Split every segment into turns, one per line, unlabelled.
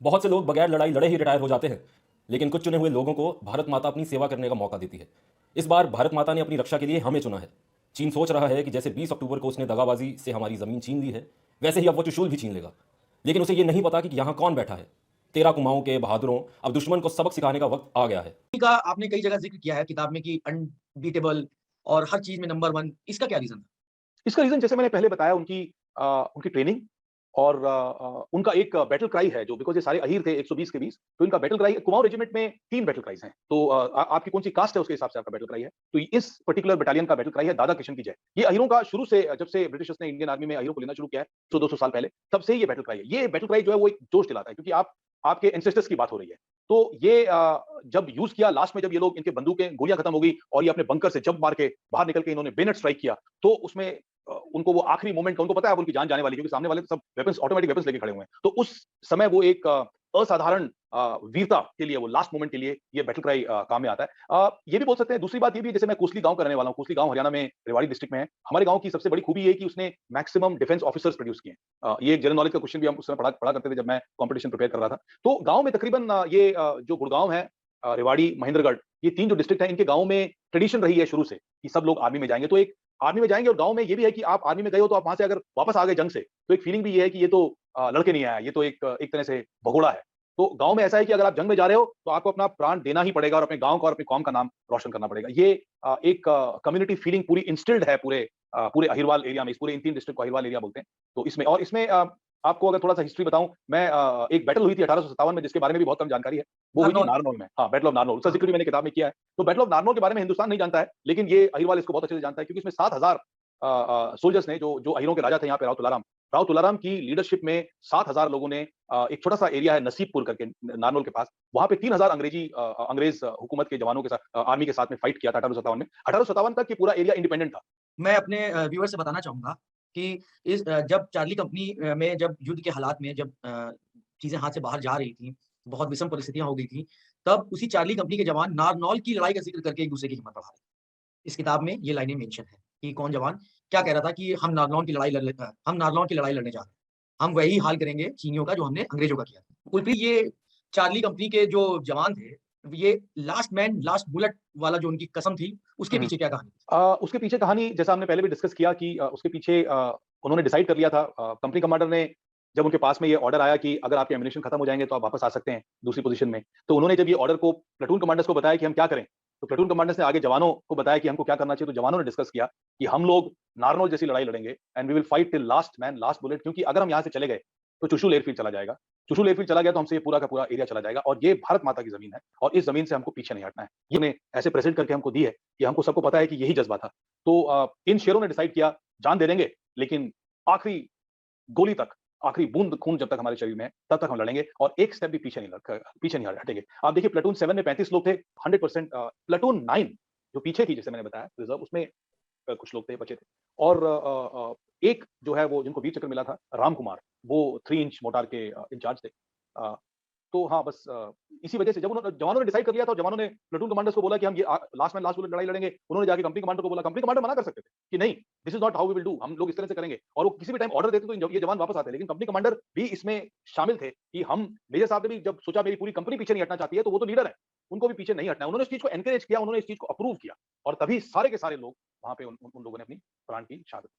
बहुत से लोग बगैर लड़ाई लड़े ही रिटायर हो जाते हैं, लेकिन कुछ चुने हुए लोगों को भारत माता अपनी सेवा करने का मौका देती है। इस बार भारत माता ने अपनी रक्षा के लिए हमें चुना है। चीन सोच रहा है कि जैसे 20 अक्टूबर को उसने दगाबाजी से हमारी ज़मीन छीन ली है, वैसे ही अब वो चुशूल भी छीन लेगा। लेकिन उसे ये नहीं पता कि यहाँ कौन बैठा है। 13 कुमाऊं के बहादुरों, अब दुश्मन को सबक सिखाने का वक्त आ गया है।
का आपने कई जगह ज़िक्र किया है किताब में कि अनबीटेबल और हर चीज़ में नंबर 1 इसका क्या रीज़न था?
इसका रीज़न जैसे मैंने पहले बताया उनकी ट्रेनिंग और उनका एक बैटल क्राई है जो बिकॉज़ ये सारे अहीर थे 120 के 20 तो इनका बैटल क्राई कुमाऊँ रेजिमेंट में 3 बैटल क्राइज़ हैं। तो आपकी कौन-सी कास्ट है उसके हिसाब से आपका बैटल क्राई है। तो इस पर्टिकुलर बटालियन का बैटल क्राई है दादा किशन की जय। ये अहीरों का शुरू से जब से ब्रिटिशर्स ने इंडियन आर्मी में अहीरों को लेना शुरू किया है 100-200 साल पहले, तब से ही ये बैटल क्राई है। ये बैटल क्राई जो है वो एक जोश दिलाता है क्योंकि आपके एंसेस्टर्स की बात हो रही है। तो ये जब यूज़ किया लास्ट में जब ये लोग इनके बंदूकें गोलियाँ खत्म हो गई और ये अपने बंकर से जंप मार के बाहर निकल के इन्होंने बेनेट स्ट्राइक किया, तो उसमें उनको वो आखिरी मोमेंट का उनको पता है अब उनकी जान जाने वाली है क्योंकि सामने वाले तो सब वेपन्स ऑटोमेटिक वेपन्स लेके खड़े हुए हैं। तो उस समय वो एक असाधारण वीरता के लिए वो लास्ट मोमेंट के लिए ये बैटल क्राई काम में आता है। ये भी बोल सकते हैं दूसरी बात ये भी है जैसे मैं कोसली गाँव का रहने वाला हूँ, कोसली गाँव हरियाणा में रेवाड़ी डिस्ट्रिक्ट में है। हमारे गाँव की सबसे बड़ी खूबी ये है कि उसने मैक्सिमम डिफेंस ऑफिसर्स प्रोड्यूस किए हैं। ये एक जनरल नॉलेज का क्वेश्चन भी हम उस समय पढ़ा पढ़ा करते थे जब मैं कॉम्पिटिशन प्रिपेयर कर रहा था। तो गाँव में तकरीबन जो गुड़गाँव है रेवाड़ी, महेंद्रगढ़ ये 3 जो डिस्ट्रिक्ट हैं इनके गाँव में ट्रेडिशन रही है शुरू से कि सब लोग आर्मी में जाएँगे। तो एक आर्मी में जाएँगे और गाँव में ये भी है कि आप आर्मी में गए हो तो आप वहाँ से अगर वापस आ गए जंग से, तो एक फीलिंग भी ये है कि ये तो लड़के नहीं आया, ये तो एक तरह से भगोड़ा है। तो गाँव में ऐसा है कि अगर आप जंग में जा रहे हो, तो आपको अपना प्राण देना ही पड़ेगा और अपने गाँव का और अपनी कौम का नाम रोशन करना पड़ेगा। ये एक कम्युनिटी फीलिंग पूरी इंस्टिल्ड है पूरे अहिरवाल एरिया में, इस पूरे इन 3 डिस्ट्रिक्ट को अहिरवाल एरिया बोलते हैं। तो इसमें आपको अगर थोड़ा-सा हिस्ट्री बताऊँ, मैं एक बैटल हुई थी 1857 में जिसके बारे में भी बहुत कम जानकारी है। वो हुई थी
हरनौल।
नारनौल में। हाँ, बैटल ऑफ नारनौल, उसका
हाँ।
ज़िक्र भी मैंने किताब में किया है। तो बैटल ऑफ नारनौल के बारे में हिंदुस्तान नहीं जानता है, लेकिन ये अहिरवाल इसको बहुत अच्छे से जानता है क्योंकि इसमें 7000 सोल्जर्स ने जो अहीरों के राजा थे यहाँ पे राव तुलाराम की लीडरशिप में 7000 लोगों ने एक छोटा-सा एरिया है नसीबपुर करके नारनौल के पास, वहाँ पे 3000 अंग्रेज हुकूमत के जवानों के साथ आर्मी के साथ में फाइट किया था 1857 में। 1857 तक ये पूरा एरिया इंडिपेंडेंट था।
मैं अपने व्यूअर से बताना चाहूँगा कि जब चार्ली कंपनी में जब युद्ध के हालात में जब चीज़ें हाथ से बाहर जा रही थी, बहुत विषम परिस्थितियाँ हो गई थी, तब उसी चार्ली कंपनी के जवान नारनौल की लड़ाई का ज़िक्र करके एक-दूसरे की हिम्मत बढ़ा रहे थे। इस किताब में ये लाइनें मेंशन हैं कि कौन जवान क्या कह रहा था कि हम नारनौल की लड़ाई लड़ने जा रहे हैं। हम वही हाल करेंगे चीनियों का जो हमने अंग्रेज़ों का किया था। कुलप्रीत ये चार्ली कंपनी के जो जवान थे, ये लास्ट मैन लास्ट बुलेट वाला जो उनकी कसम थी, उसके
हुँ, हुँ।
पीछे क्या कहानी थी?
उसके पीछे कहानी जैसा हमने पहले भी डिस्कस किया कि उसके पीछे उन्होंने डिसाइड कर लिया था कंपनी कमांडर ने जब उनके पास में ये ऑर्डर आया कि अगर आपके एम्युनिशन खत्म हो जाएँगे तो आप वापस आ सकते हैं दूसरी पोज़ीशन में। तो उन्होंने जब ये ऑर्डर को प्लाटून कमांडर्स को बताया कि हम क्या करें? तो प्लाटून कमांडर्स ने आगे जवानों को बताया कि हमको क्या करना चाहिए, तो जवानों ने डिस्कस किया कि हम लोग नारनौल जैसी लड़ाई लड़ेंगे and we will fight till last man last bullet क्योंकि अगर हम यहाँ से चले गए, तो चुशूल एयरफ़ील्ड चला जाएगा। चुशूल एयरफ़ील्ड चला गया तो हमसे ये पूरा का पूरा एरिया चला जाएगा और ये भारत माता की ज़मीन है और इस ज़मीन से हमको पीछे नहीं हटना है। ये उन्हें ऐसे प्रेज़ेंट करके हमको दी है कि हमको सबको पता है कि यही जज़्बा था। तो इन शेरों ने डिसाइड किया जान दे देंगे, लेकिन आखिरी गोली तक, आखिरी बूंद खून जब तक हमारे शरीर में है, तब तक हम लड़ेंगे और एक स्टेप भी पीछे नहीं हटेंगे। आप देखिए प्लाटून 7 में 35 लोग थे, 100% प्लाटून 9 जो पीछे थी जैसे मैंने बताया रिज़र्व उसमें कुछ लोग थे, बचे थे और एक जो है वो जिनको वीर चक्र मिला था, राम कुमार, वो 3 इंच मोर्टार के इंचार्ज थे। अ, तो हाँ, बस इसी वजह से जब जवानों ने डिसाइड कर लिया था और जवानों ने प्लाटून कमांडर्स को बोला कि हम ये लास्ट मैन लास्ट बुलेट लड़ाई लड़ेंगे। उन्होंने जाके कंपनी कमांडर को बोला, कंपनी कमांडर मना कर सकते थे कि नहीं, this is not how we will do हम लोग इस तरह से करेंगे और वो किसी भी टाइम ऑर्डर देते तो ये जवान वापस आते। लेकिन कंपनी कमांडर भी इसमें शामिल थे कि हम मेजर साहब ने भी जब सोचा मेरी पूरी कंपनी पीछे नहीं हटना चाहती है, तो वो तो लीडर है, उनको भी पीछे नहीं हटना है। उन्होंने इस चीज़ को एनकरेज किया, उन्होंने इस चीज़ को अप्रूव किया और तभी सारे के सारे लोग वहाँ पे उन लोगों ने अपनी प्राण की शहादत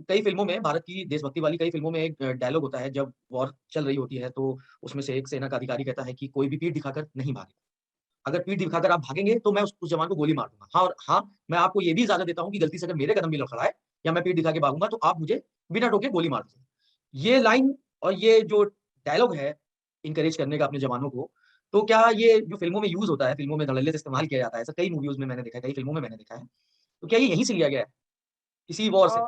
कई फ़िल्मों में भारत की देशभक्ति वाली कई फ़िल्मों में एक डायलॉग होता है जब वॉर चल रही होती है तो उसमें से एक सेना का अधिकारी कहता है कि कोई भी पीठ दिखाकर नहीं भागेगा। अगर पीठ दिखाकर आप भागेंगे तो मैं उस जवान को गोली मार दूँगा। हाँ और हाँ, मैं आपको ये भी इजाज़त देता हूँ कि गलती से अगर मेरे कदम भी लड़खड़ाए या मैं पीठ दिखा के भागूँगा तो आप मुझे बिना टोके गोली मार दीजिए। ये लाइन और ये जो डायलॉग है एनकरेज करने का अपने जवानों को, तो क्या ये जो फ़िल्मों में यूज़ होता है, फ़िल्मों में धड़ल्ले से इस्तेमाल किया जाता है, ऐसा कई मूवीज़ में मैंने देखा है, कई फ़िल्मों में मैंने देखा है। तो क्या ये यहीं से लिया गया है? इसी वॉर से?
है।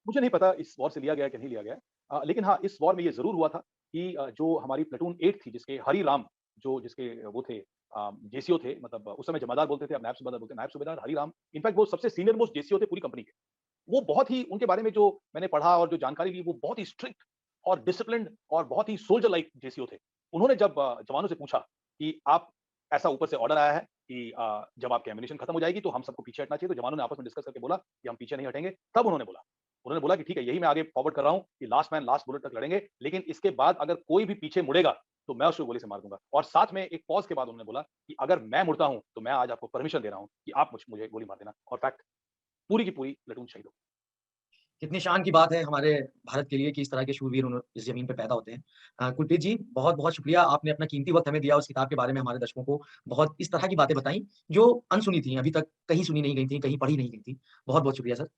मुझे नहीं पता इस वॉर से लिया गया है कि नहीं लिया गया है। लेकिन हाँ, इस वॉर में ये ज़रूर हुआ था कि जो हमारी प्लाटून 8 थी जिसके हरी राम जो जिसके वो थे जेसीओ थे मतलब उस समय जमादार बोलते थे, अब नायब सूबेदार बोलते हैं। नायब सूबेदार हरी राम इनफैक्ट वो सबसे सीनियर मोस्ट जेसीओ थे पूरी कंपनी के। वो बहुत ही उनके बारे में जो मैंने पढ़ा और जो जानकारी ली वो बहुत ही स्ट्रिक्ट और डिसिप्लिन्ड और बहुत ही सोल्जर लाइक जेसीओ थे। उन्होंने जब जवानों से पूछा कि आप ऐसा ऊपर से ऑर्डर आया है कि जब आपकी एम्यूनिशन खत्म हो जाएगी तो हम सबको पीछे हटना चाहिए। तो जवानों ने आपस में डिस्कस करके बोला कि हम पीछे नहीं हटेंगे। तब उन्होंने बोला उन्होंने बोला कि ठीक है, यही मैं आगे फॉरवर्ड कर रहा हूँ कि लास्ट मैन लास्ट बुलेट तक लड़ेंगे, लेकिन इसके बाद अगर कोई भी पीछे मुड़ेगा, तो मैं उसको गोली से मार दूँगा। और साथ में एक पॉज़ के बाद उन्होंने बोला कि अगर मैं मुड़ता हूँ, तो मैं आज आपको परमिशन दे रहा हूँ कि आप मुझे गोली मार देना। और फैक्ट पूरी की पूरी प्लेटून शहीद हो गई।
कितनी शान की बात है हमारे भारत के लिए कि इस तरह के शूरवीर इस ज़मीन पे पैदा होते हैं। कुलप्रीत जी, बहुत-बहुत शुक्रिया आपने अपना कीमती वक़्त हमें दिया उस किताब के बारे में हमारे दर्शकों को बहुत इस तरह की बातें बताई, जो अनसुनी थी, अभी तक कहीं सुनी नहीं गई थी, कहीं पढ़ी नहीं गई थी। बहुत-बहुत शुक्रिया सर।